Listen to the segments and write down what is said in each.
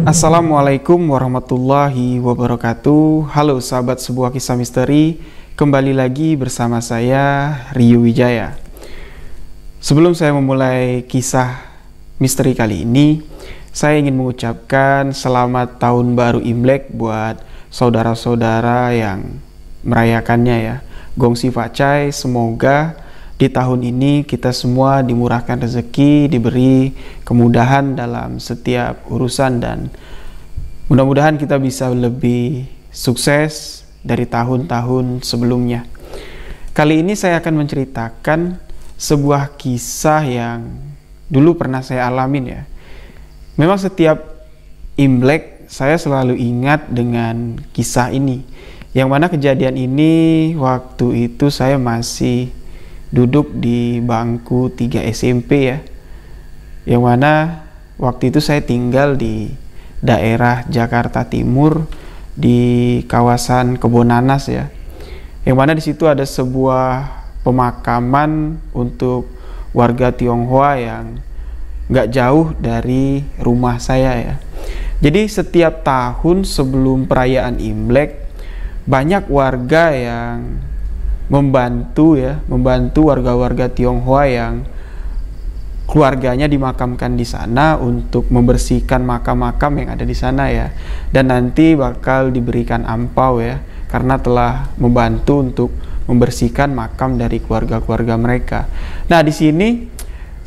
Assalamualaikum warahmatullahi wabarakatuh. Halo sahabat sebuah kisah misteri, kembali lagi bersama saya Rio Wijaya. Sebelum saya memulai kisah misteri kali ini, saya ingin mengucapkan selamat tahun baru Imlek buat saudara-saudara yang merayakannya ya. Gongsi Facai, semoga di tahun ini kita semua dimurahkan rezeki, diberi kemudahan dalam setiap urusan, dan mudah-mudahan kita bisa lebih sukses dari tahun-tahun sebelumnya. Kali ini saya akan menceritakan sebuah kisah yang dulu pernah saya alamin ya. Memang setiap Imlek saya selalu ingat dengan kisah ini, yang mana kejadian ini waktu itu saya masih duduk di bangku 3 SMP ya, yang mana waktu itu saya tinggal di daerah Jakarta Timur di kawasan Kebonanas ya, yang mana di situ ada sebuah pemakaman untuk warga Tionghoa yang nggak jauh dari rumah saya ya. Jadi setiap tahun sebelum perayaan Imlek, banyak warga yang membantu warga-warga Tionghoa yang keluarganya dimakamkan di sana untuk membersihkan makam-makam yang ada di sana ya, dan nanti bakal diberikan ampau ya, karena telah membantu untuk membersihkan makam dari keluarga-keluarga mereka. Nah, di sini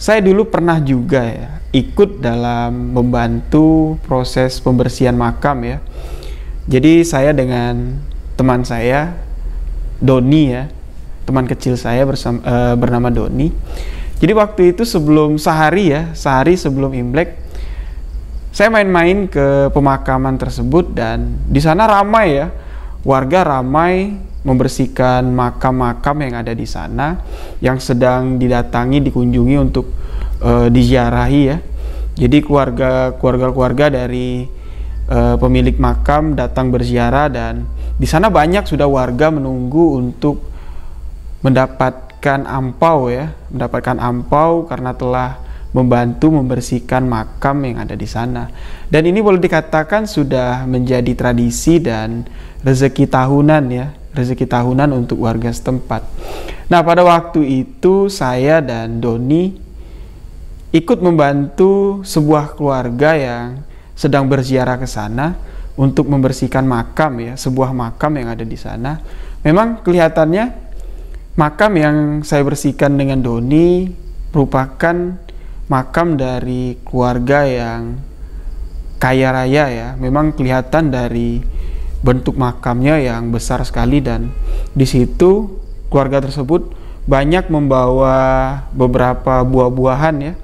saya dulu pernah juga ya ikut dalam membantu proses pembersihan makam ya. Jadi saya dengan teman saya Doni ya, teman kecil saya bernama Doni. Jadi waktu itu sehari sebelum Imlek, saya main-main ke pemakaman tersebut, dan di sana ramai ya, warga ramai membersihkan makam-makam yang ada di sana, yang sedang dikunjungi untuk diziarahi ya. Jadi keluarga dari pemilik makam datang berziarah, dan di sana banyak sudah warga menunggu untuk mendapatkan ampau karena telah membantu membersihkan makam yang ada di sana. Dan ini boleh dikatakan sudah menjadi tradisi dan rezeki tahunan untuk warga setempat. Nah, pada waktu itu saya dan Doni ikut membantu sebuah keluarga yang sedang berziarah ke sana untuk membersihkan makam ya, sebuah makam yang ada di sana. Memang kelihatannya makam yang saya bersihkan dengan Doni merupakan makam dari keluarga yang kaya raya ya. Memang kelihatan dari bentuk makamnya yang besar sekali, dan di situ keluarga tersebut banyak membawa beberapa buah-buahan,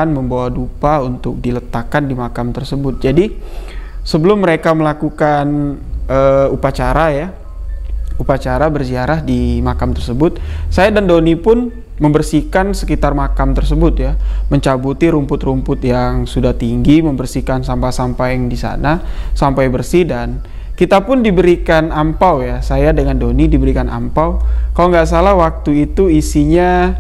membawa dupa untuk diletakkan di makam tersebut. Jadi sebelum mereka melakukan upacara berziarah di makam tersebut, saya dan Doni pun membersihkan sekitar makam tersebut ya, mencabuti rumput-rumput yang sudah tinggi, membersihkan sampah-sampah yang di sana sampai bersih, dan kita pun diberikan ampau ya. Saya dengan Doni diberikan ampau. Kalau nggak salah waktu itu isinya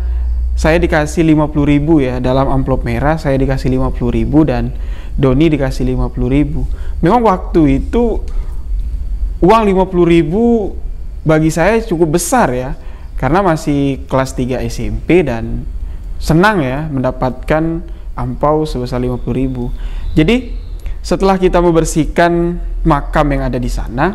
saya dikasih 50.000 ya, dalam amplop merah saya dikasih 50.000 dan Doni dikasih 50.000. Memang waktu itu uang 50.000 bagi saya cukup besar ya, karena masih kelas 3 SMP dan senang ya mendapatkan ampau sebesar 50.000. Jadi setelah kita membersihkan makam yang ada di sana,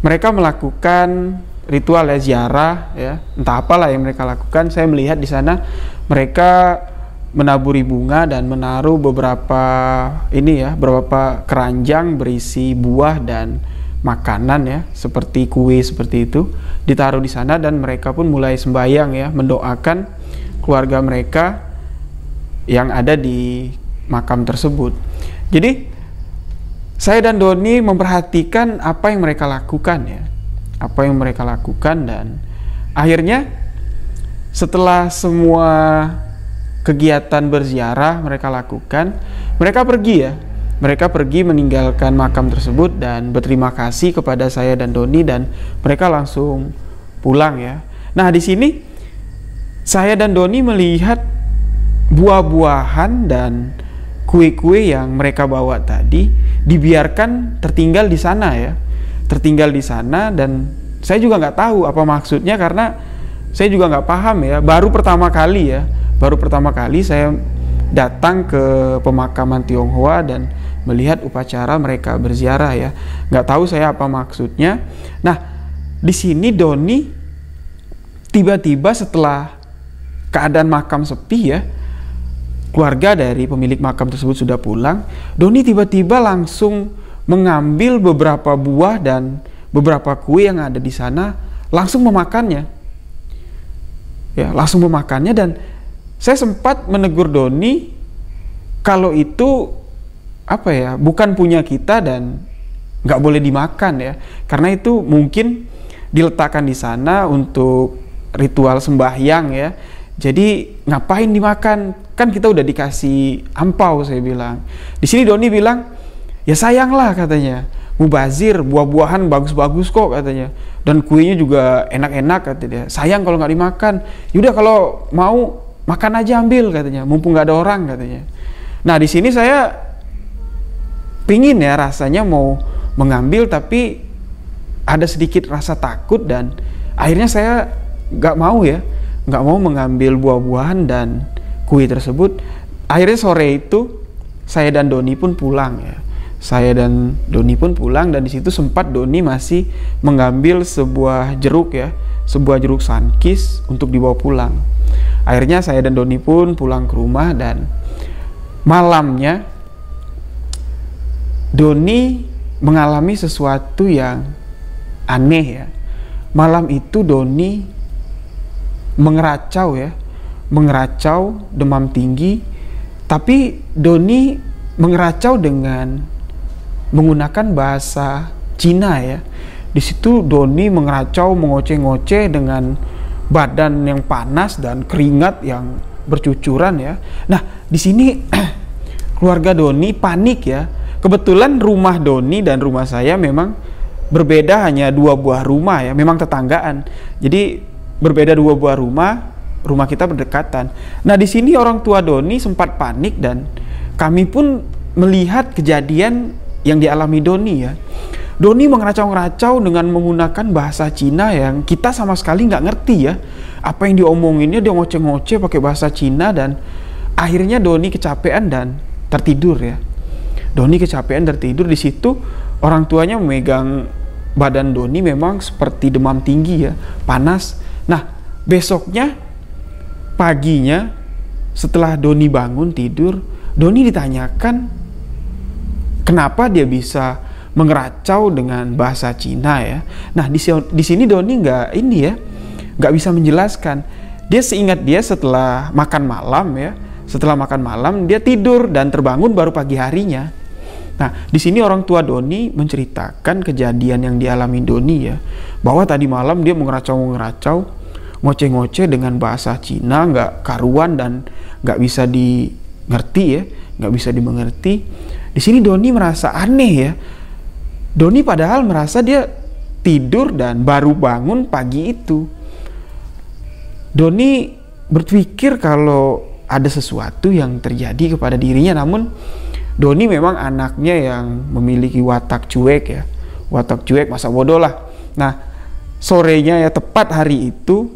mereka melakukan ritual ya, ziarah ya, entah apalah yang mereka lakukan. Saya melihat di sana mereka menaburi bunga dan menaruh beberapa beberapa keranjang berisi buah dan makanan ya, seperti kue seperti itu, ditaruh di sana, dan mereka pun mulai sembahyang ya, mendoakan keluarga mereka yang ada di makam tersebut. Jadi saya dan Doni memperhatikan apa yang mereka lakukan ya, apa yang mereka lakukan, dan akhirnya setelah semua kegiatan berziarah mereka lakukan, mereka pergi ya. Mereka pergi meninggalkan makam tersebut dan berterima kasih kepada saya dan Doni, dan mereka langsung pulang ya. Nah, di sini saya dan Doni melihat buah-buahan dan kue-kue yang mereka bawa tadi dibiarkan tertinggal di sana ya. Tertinggal di sana, dan saya juga nggak tahu apa maksudnya karena saya juga nggak paham ya. Baru pertama kali saya datang ke pemakaman Tionghoa dan melihat upacara mereka berziarah ya. Nggak tahu saya apa maksudnya. Nah, di sini Doni tiba-tiba setelah keadaan makam sepi ya, keluarga dari pemilik makam tersebut sudah pulang, Doni tiba-tiba langsung mengambil beberapa buah dan beberapa kue yang ada di sana, langsung memakannya. Ya, langsung memakannya, dan saya sempat menegur Doni kalau itu bukan punya kita dan nggak boleh dimakan ya, karena itu mungkin diletakkan di sana untuk ritual sembahyang ya. Jadi ngapain dimakan? Kan kita udah dikasih ampau, saya bilang. Di sini Doni bilang, ya sayanglah katanya, mubazir, buah-buahan bagus-bagus kok katanya, dan kuenya juga enak-enak katanya. Sayang kalau nggak dimakan. Yaudah kalau mau makan aja, ambil katanya, mumpung nggak ada orang katanya. Nah, di sini saya pingin ya, rasanya mau mengambil, tapi ada sedikit rasa takut, dan akhirnya saya nggak mau mengambil buah-buahan dan kue tersebut. Akhirnya sore itu saya dan Doni pun pulang ya. Dan di situ sempat Doni masih mengambil sebuah jeruk sankis untuk dibawa pulang. Akhirnya saya dan Doni pun pulang ke rumah, dan malamnya Doni mengalami sesuatu yang aneh ya. Malam itu Doni mengeracau, demam tinggi, tapi Doni mengeracau dengan menggunakan bahasa Cina ya. Di situ Doni mengeracau, mengoceh-ngoceh dengan badan yang panas dan keringat yang bercucuran ya. Nah, di sini keluarga Doni panik ya. Kebetulan rumah Doni dan rumah saya memang berbeda, hanya 2 buah rumah ya, memang tetanggaan. Jadi berbeda 2 buah rumah kita berdekatan. Nah, di sini orang tua Doni sempat panik, dan kami pun melihat kejadian yang dialami Doni ya. Doni mengeracau-ngeracau dengan menggunakan bahasa Cina yang kita sama sekali nggak ngerti ya. Apa yang diomonginnya, dia ngoceh-ngoceh pakai bahasa Cina, dan akhirnya Doni kecapean dan tertidur ya. Di situ orang tuanya memegang badan Doni, memang seperti demam tinggi ya, panas. Nah, besoknya paginya setelah Doni bangun tidur, Doni ditanyakan kenapa dia bisa mengeracau dengan bahasa Cina ya. Nah, di sini Doni nggak bisa menjelaskan. Dia seingat dia setelah makan malam dia tidur dan terbangun baru pagi harinya. Nah, di sini orang tua Doni menceritakan kejadian yang dialami Doni ya, bahwa tadi malam dia mengeracau, ngoceh-ngoceh dengan bahasa Cina, nggak karuan dan nggak bisa dimengerti. Di sini Doni merasa aneh ya. Doni padahal merasa dia tidur dan baru bangun pagi itu. Doni berpikir kalau ada sesuatu yang terjadi kepada dirinya, namun Doni memang anaknya yang memiliki watak cuek ya. Watak cuek, masa bodoh lah. Nah, sorenya ya, tepat hari itu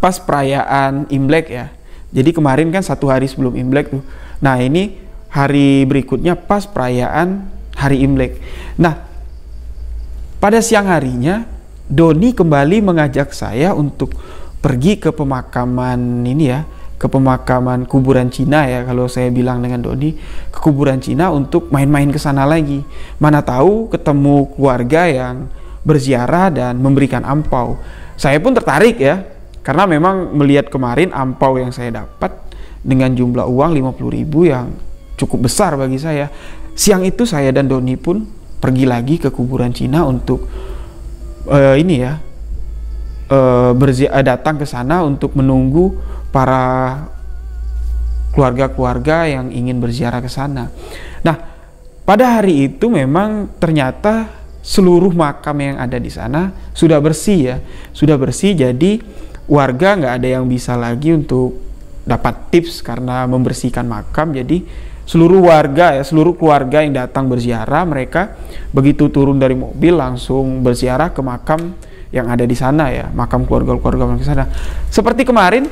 pas perayaan Imlek ya. Jadi kemarin kan 1 hari sebelum Imlek tuh. Nah ini hari berikutnya pas perayaan hari Imlek. Nah pada siang harinya Doni kembali mengajak saya untuk pergi ke pemakaman ini ya, ke pemakaman kuburan Cina ya, kalau saya bilang dengan Doni, ke kuburan Cina untuk main-main ke sana lagi. Mana tahu ketemu keluarga yang berziarah dan memberikan ampau. Saya pun tertarik ya, karena memang melihat kemarin ampau yang saya dapat dengan jumlah uang 50.000 yang cukup besar bagi saya. Siang itu saya dan Doni pun pergi lagi ke kuburan Cina untuk datang ke sana untuk menunggu para keluarga-keluarga yang ingin berziarah ke sana. Nah, pada hari itu memang ternyata seluruh makam yang ada di sana sudah bersih ya, sudah bersih. Jadi warga nggak ada yang bisa lagi untuk dapat tips karena membersihkan makam. Jadi seluruh warga ya, seluruh keluarga yang datang berziarah, mereka begitu turun dari mobil langsung berziarah ke makam yang ada di sana ya, makam keluarga-keluarga di sana. Seperti kemarin,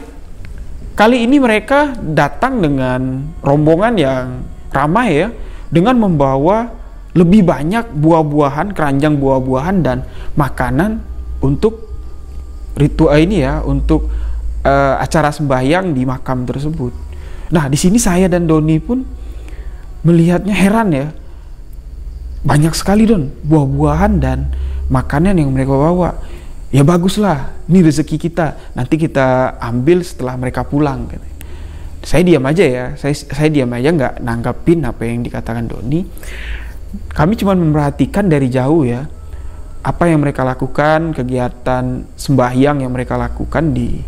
kali ini mereka datang dengan rombongan yang ramai ya, dengan membawa lebih banyak buah-buahan, keranjang buah-buahan dan makanan untuk ritual ini ya, untuk acara sembahyang di makam tersebut. Nah, di sini saya dan Doni pun melihatnya heran ya. Banyak sekali Don buah-buahan dan makanan yang mereka bawa. Ya baguslah, ini rezeki kita. Nanti kita ambil setelah mereka pulang. Saya diam aja ya, saya diam aja nggak nanggapin apa yang dikatakan Doni. Kami cuma memperhatikan dari jauh ya, apa yang mereka lakukan, kegiatan sembahyang yang mereka lakukan di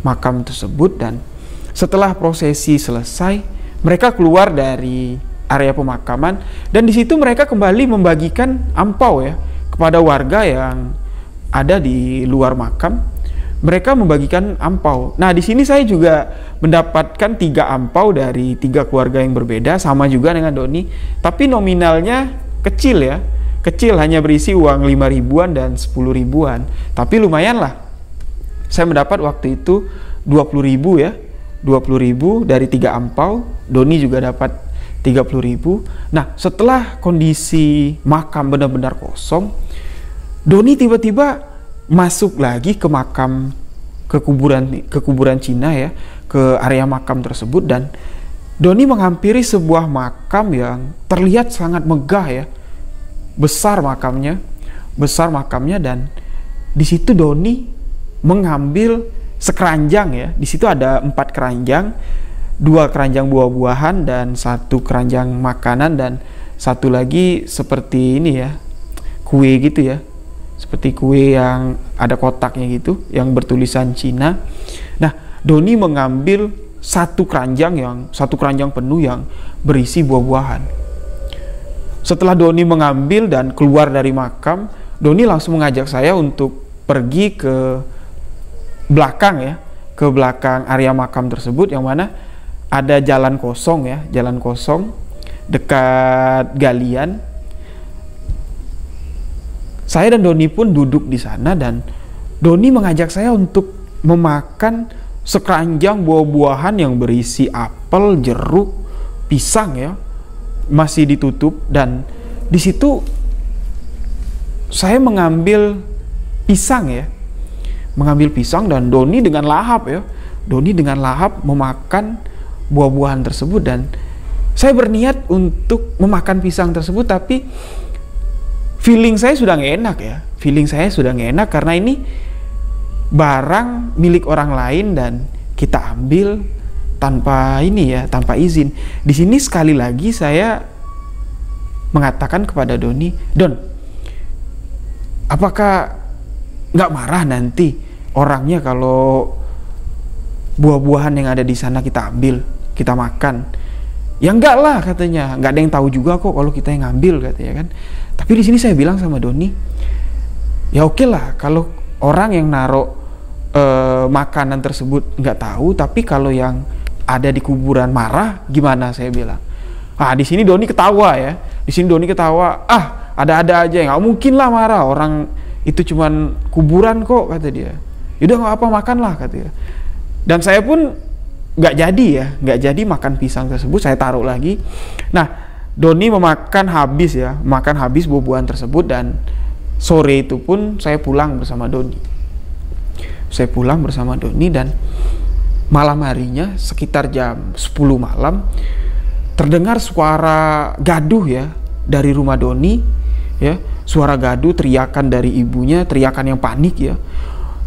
makam tersebut. Dan setelah prosesi selesai, mereka keluar dari area pemakaman dan di situ mereka kembali membagikan ampau ya kepada warga yang ada di luar makam. Mereka membagikan ampau. Nah, di sini saya juga mendapatkan 3 ampau dari 3 keluarga yang berbeda, sama juga dengan Doni, tapi nominalnya kecil ya. Kecil, hanya berisi uang 5 ribuan dan 10 ribuan. Tapi lumayan lah. Saya mendapat waktu itu 20.000 ya. 20.000 dari 3 ampau. Doni juga dapat 30.000. Nah, setelah kondisi makam benar-benar kosong, Doni tiba-tiba masuk lagi ke makam, ke kuburan Cina ya, ke area makam tersebut, dan Doni menghampiri sebuah makam yang terlihat sangat megah ya. Besar makamnya dan di situ Doni mengambil sekeranjang ya. Di situ ada 4 keranjang, 2 keranjang buah-buahan dan 1 keranjang makanan, dan 1 lagi seperti ini ya, kue gitu ya, seperti kue yang ada kotaknya gitu, yang bertulisan Cina. Nah, Doni mengambil 1 keranjang penuh yang berisi buah-buahan. Setelah Doni mengambil dan keluar dari makam, Doni langsung mengajak saya untuk pergi ke belakang ya, ke belakang area makam tersebut, yang mana ada jalan kosong ya, jalan kosong dekat galian. Saya dan Doni pun duduk di sana dan Doni mengajak saya untuk memakan sekeranjang buah-buahan yang berisi apel, jeruk, pisang ya, masih ditutup. Dan di situ saya mengambil pisang ya, mengambil pisang, dan Doni dengan lahap ya, Doni dengan lahap memakan buah-buahan tersebut. Dan saya berniat untuk memakan pisang tersebut, tapi feeling saya sudah nggak enak ya, feeling saya sudah nggak enak karena ini barang milik orang lain dan kita ambil tanpa ini ya, tanpa izin. Di sini sekali lagi saya mengatakan kepada Doni, Don, apakah nggak marah nanti orangnya kalau buah-buahan yang ada di sana kita ambil, kita makan? Ya enggak lah katanya, nggak ada yang tahu juga kok kalau kita yang ngambil katanya kan. Tapi di sini saya bilang sama Doni, ya oke lah kalau orang yang naruh makanan tersebut nggak tahu, tapi kalau yang ada di kuburan marah gimana, saya bilang. Ah, di sini Doni ketawa ya, di sini Doni ketawa, ah ada-ada aja, nggak mungkin lah marah, orang itu cuman kuburan kok, kata dia. Yaudah nggak apa, makan lah, kata dia. Dan saya pun nggak jadi makan pisang tersebut. Saya taruh lagi. Nah, Doni makan habis buah-buahan tersebut, dan sore itu pun saya pulang bersama Doni. Dan malam harinya sekitar jam 10 malam terdengar suara gaduh ya dari rumah Doni ya, suara gaduh, teriakan dari ibunya, teriakan yang panik ya.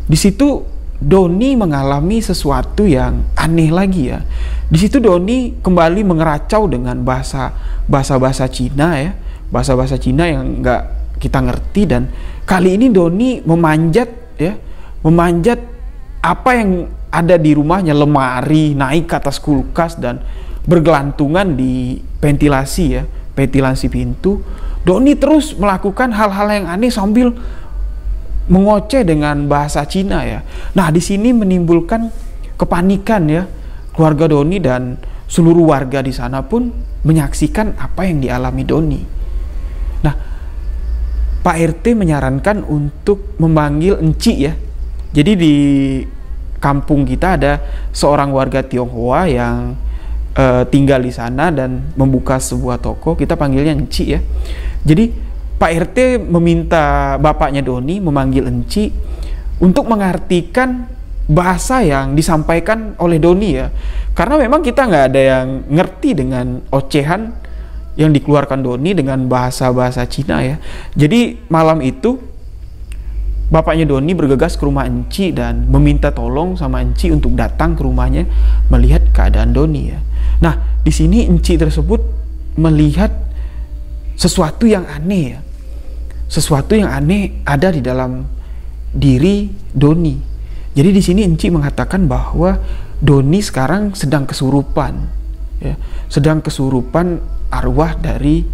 Di situ Doni mengalami sesuatu yang aneh lagi ya. Di situ Doni kembali mengeracau dengan bahasa Cina ya, bahasa Cina yang nggak kita ngerti, dan kali ini Doni memanjat apa yang ada di rumahnya, lemari, naik ke atas kulkas dan bergelantungan di ventilasi pintu. Doni terus melakukan hal-hal yang aneh sambil mengoceh dengan bahasa Cina ya. Nah, di sini menimbulkan kepanikan ya. Keluarga Doni dan seluruh warga di sana pun menyaksikan apa yang dialami Doni. Nah, Pak RT menyarankan untuk memanggil Enci ya. Jadi di kampung kita ada seorang warga Tionghoa yang tinggal di sana dan membuka sebuah toko. Kita panggilnya Enci ya. Jadi Pak RT meminta bapaknya Doni memanggil Enci untuk mengartikan bahasa yang disampaikan oleh Doni ya. Karena memang kita nggak ada yang ngerti dengan ocehan yang dikeluarkan Doni dengan bahasa Cina ya. Jadi malam itu bapaknya Doni bergegas ke rumah Enci dan meminta tolong sama Enci untuk datang ke rumahnya melihat keadaan Doni ya. Nah, di sini Enci tersebut melihat sesuatu yang aneh ya. Sesuatu yang aneh ada di dalam diri Doni. Jadi di sini Enci mengatakan bahwa Doni sekarang sedang kesurupan, ya, sedang kesurupan arwah dari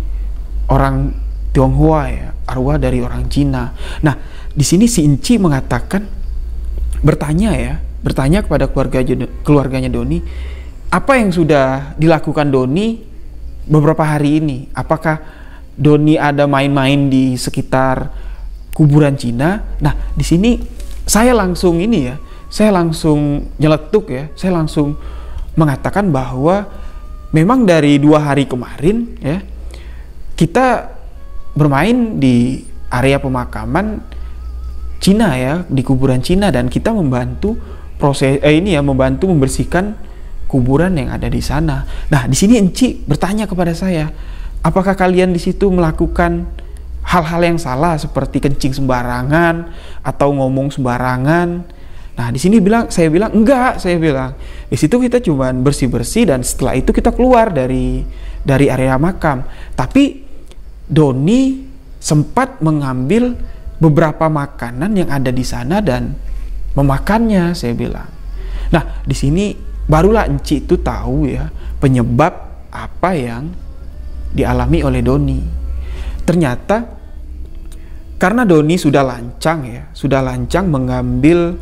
orang Tionghoa ya, arwah dari orang Cina. Nah, di sini si Enci mengatakan, bertanya kepada keluarganya Doni, apa yang sudah dilakukan Doni beberapa hari ini? Apakah Doni ada main-main di sekitar kuburan Cina? Nah, di sini saya langsung nyeletuk ya, saya langsung mengatakan bahwa memang dari 2 hari kemarin ya, kita bermain di area pemakaman Cina ya, di kuburan Cina, dan kita membantu membantu membersihkan kuburan yang ada di sana. Nah, di sini Enci bertanya kepada saya, apakah kalian di situ melakukan hal-hal yang salah seperti kencing sembarangan atau ngomong sembarangan? Nah, di sini saya bilang enggak, di situ kita cuma bersih-bersih dan setelah itu kita keluar dari area makam. Tapi Doni sempat mengambil beberapa makanan yang ada di sana dan memakannya, saya bilang. Nah, di sini barulah Enci itu tahu ya penyebab apa yang dialami oleh Doni. Ternyata karena Doni sudah lancang mengambil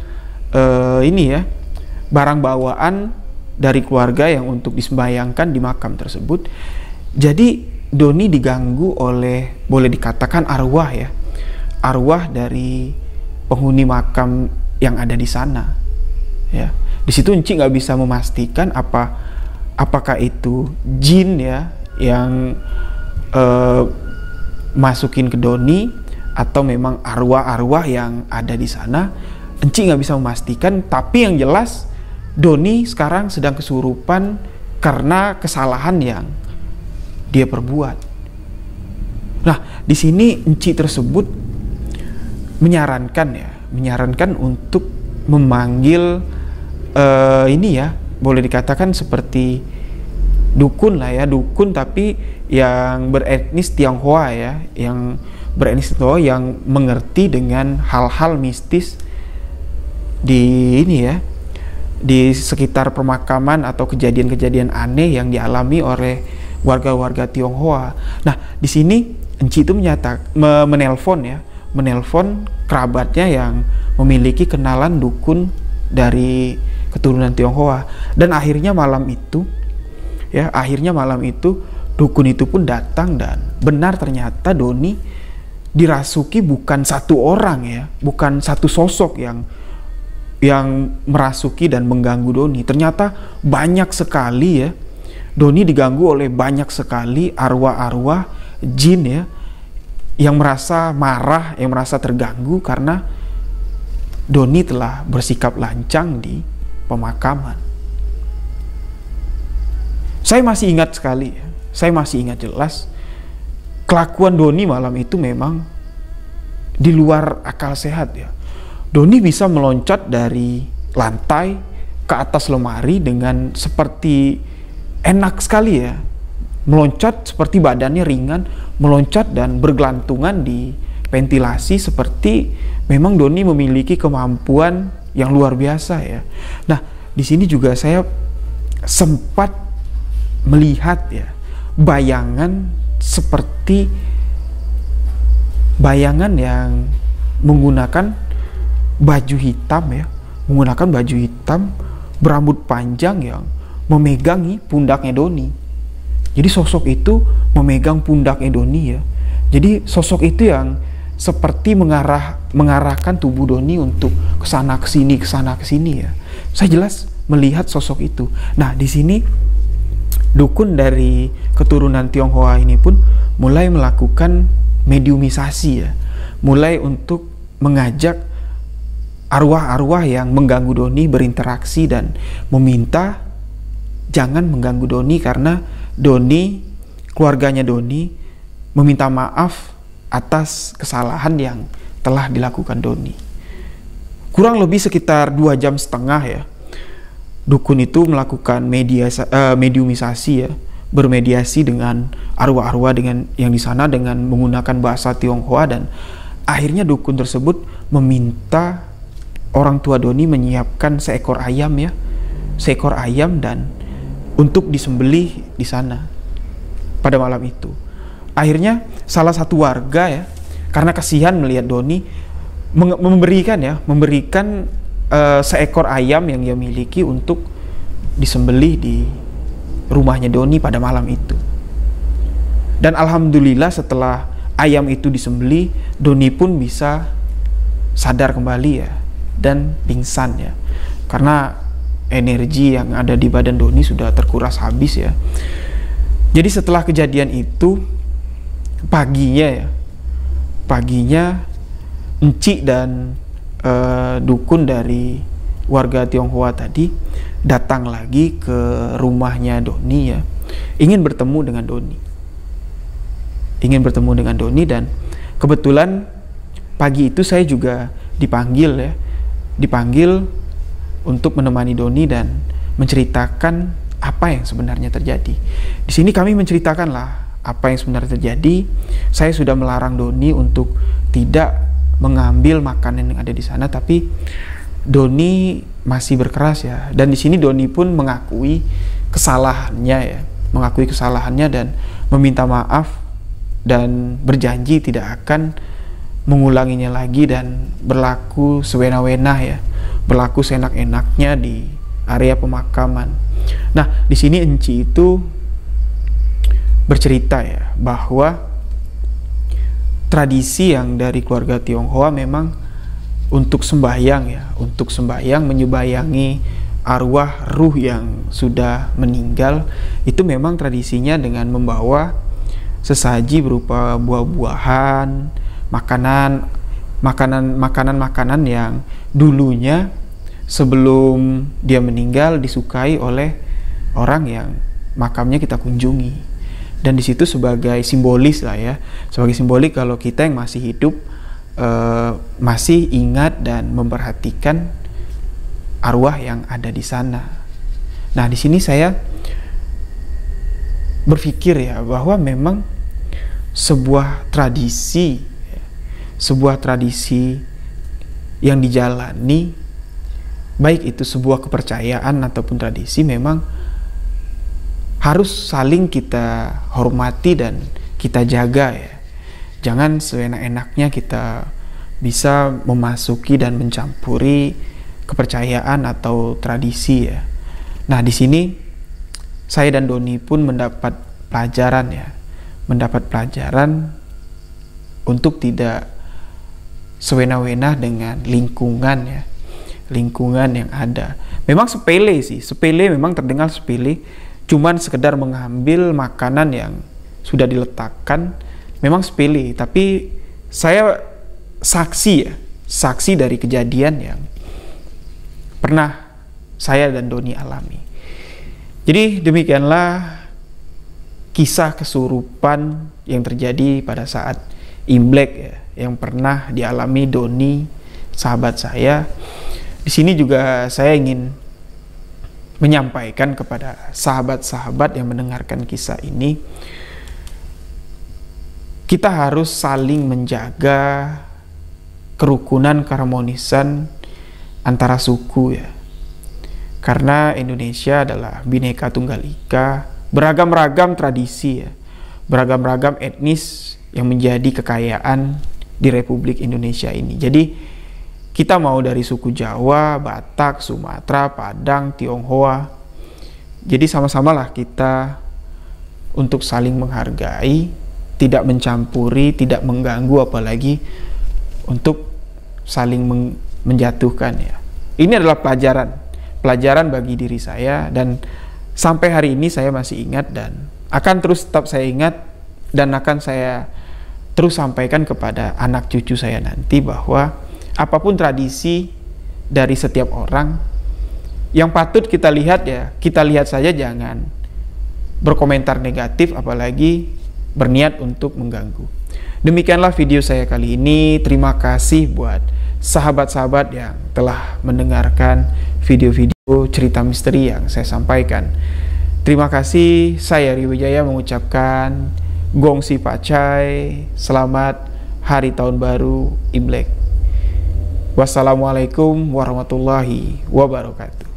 barang bawaan dari keluarga yang untuk disembayangkan di makam tersebut. Jadi Doni diganggu oleh, boleh dikatakan arwah dari penghuni makam yang ada di sana. Ya, di situ Enci nggak bisa memastikan apakah itu jin ya yang masukin ke Doni atau memang arwah-arwah yang ada di sana. Enci nggak bisa memastikan, tapi yang jelas Doni sekarang sedang kesurupan karena kesalahan yang dia perbuat. Nah, di sini Enci tersebut menyarankan untuk memanggil boleh dikatakan seperti dukun lah ya, dukun tapi yang beretnis Tionghoa ya, yang mengerti dengan hal-hal mistis di sekitar pemakaman atau kejadian-kejadian aneh yang dialami oleh warga-warga Tionghoa. Nah, di sini Enci itu menelpon kerabatnya yang memiliki kenalan dukun dari keturunan Tionghoa, dan akhirnya malam itu dukun itu pun datang, dan benar ternyata Doni dirasuki bukan satu orang ya, bukan satu sosok yang merasuki dan mengganggu Doni. Ternyata banyak sekali ya, Doni diganggu oleh banyak sekali arwah-arwah jin ya, yang merasa marah, yang merasa terganggu karena Doni telah bersikap lancang di pemakaman. Saya masih ingat sekali, saya masih ingat jelas kelakuan Doni malam itu memang di luar akal sehat ya. Doni bisa meloncat dari lantai ke atas lemari dengan seperti enak sekali ya. Meloncat seperti badannya ringan, meloncat dan bergelantungan di ventilasi seperti memang Doni memiliki kemampuan yang luar biasa ya. Nah, di sini juga saya sempat melihat ya bayangan seperti bayangan yang menggunakan baju hitam ya, menggunakan baju hitam berambut panjang yang memegangi pundaknya Doni. Jadi sosok itu memegang pundaknya Doni ya. Jadi sosok itu yang seperti mengarahkan tubuh Doni untuk kesana kesini ya. Saya jelas melihat sosok itu. Nah, di sini dukun dari keturunan Tionghoa ini pun mulai melakukan mediumisasi ya, mulai untuk mengajak arwah-arwah yang mengganggu Doni berinteraksi dan meminta jangan mengganggu Doni karena Doni, keluarganya Doni meminta maaf atas kesalahan yang telah dilakukan Doni. Kurang lebih sekitar 2,5 jam ya, dukun itu melakukan mediumisasi ya, bermediasi dengan arwah-arwah dengan yang di sana dengan menggunakan bahasa Tionghoa, dan akhirnya dukun tersebut meminta orang tua Doni menyiapkan seekor ayam ya, seekor ayam dan untuk disembelih di sana pada malam itu. Akhirnya salah satu warga ya, karena kasihan melihat Doni, memberikan seekor ayam yang dia miliki untuk disembelih di rumahnya Doni pada malam itu. Dan alhamdulillah setelah ayam itu disembelih, Doni pun bisa sadar kembali ya dan pingsan ya, karena energi yang ada di badan Doni sudah terkuras habis ya. Jadi setelah kejadian itu paginya Encik dan dukun dari warga Tionghoa tadi datang lagi ke rumahnya Doni ya, ingin bertemu dengan Doni, dan kebetulan pagi itu saya juga dipanggil untuk menemani Doni dan menceritakan apa yang sebenarnya terjadi. Di sini kami menceritakanlah apa yang sebenarnya terjadi. Saya sudah melarang Doni untuk tidak mengambil makanan yang ada di sana, tapi Doni masih berkeras ya. Dan di sini Doni pun mengakui kesalahannya dan meminta maaf dan berjanji tidak akan mengulanginya lagi dan berlaku sewena-wena ya, berlaku seenak-enaknya di area pemakaman. Nah, di sini Enci itu bercerita ya bahwa tradisi yang dari keluarga Tionghoa memang untuk sembahyang menyebayangi arwah ruh yang sudah meninggal, itu memang tradisinya dengan membawa sesaji berupa buah-buahan, makanan yang dulunya sebelum dia meninggal disukai oleh orang yang makamnya kita kunjungi. Dan di situ sebagai simbolis lah ya, sebagai simbolik kalau kita yang masih hidup masih ingat dan memperhatikan arwah yang ada di sana. Nah, di sini saya berpikir ya bahwa memang sebuah tradisi yang dijalani, baik itu sebuah kepercayaan ataupun tradisi, memang harus saling kita hormati dan kita jaga ya. Jangan seenak-enaknya kita bisa memasuki dan mencampuri kepercayaan atau tradisi ya. Nah, di sini saya dan Doni pun mendapat pelajaran untuk tidak sewena-wena dengan lingkungan ya, lingkungan yang ada. Memang sepele sih, sepele, memang terdengar sepele, cuman sekedar mengambil makanan yang sudah diletakkan, memang sepele, tapi saya saksi ya, saksi dari kejadian yang pernah saya dan Doni alami. Jadi demikianlah kisah kesurupan yang terjadi pada saat Imlek ya, yang pernah dialami Doni, sahabat saya. Di sini juga saya ingin menyampaikan kepada sahabat-sahabat yang mendengarkan kisah ini, kita harus saling menjaga kerukunan, keharmonisan antara suku ya. Karena Indonesia adalah Bhinneka Tunggal Ika, beragam-ragam tradisi ya, beragam-ragam etnis yang menjadi kekayaan di Republik Indonesia ini. Jadi kita mau dari suku Jawa, Batak, Sumatera, Padang, Tionghoa. Jadi sama-samalah kita untuk saling menghargai, tidak mencampuri, tidak mengganggu, apalagi untuk saling menjatuhkan ya. Ini adalah pelajaran bagi diri saya, dan sampai hari ini saya masih ingat dan akan terus tetap saya ingat, dan akan saya terus sampaikan kepada anak cucu saya nanti, bahwa apapun tradisi dari setiap orang, yang patut kita lihat ya, kita lihat saja, jangan berkomentar negatif, apalagi berniat untuk mengganggu. Demikianlah video saya kali ini. Terima kasih buat sahabat-sahabat yang telah mendengarkan video-video cerita misteri yang saya sampaikan. Terima kasih. Saya Rio Wijaya mengucapkan Gongsi Pacai, selamat Hari Tahun Baru Imlek. Wassalamualaikum warahmatullahi wabarakatuh.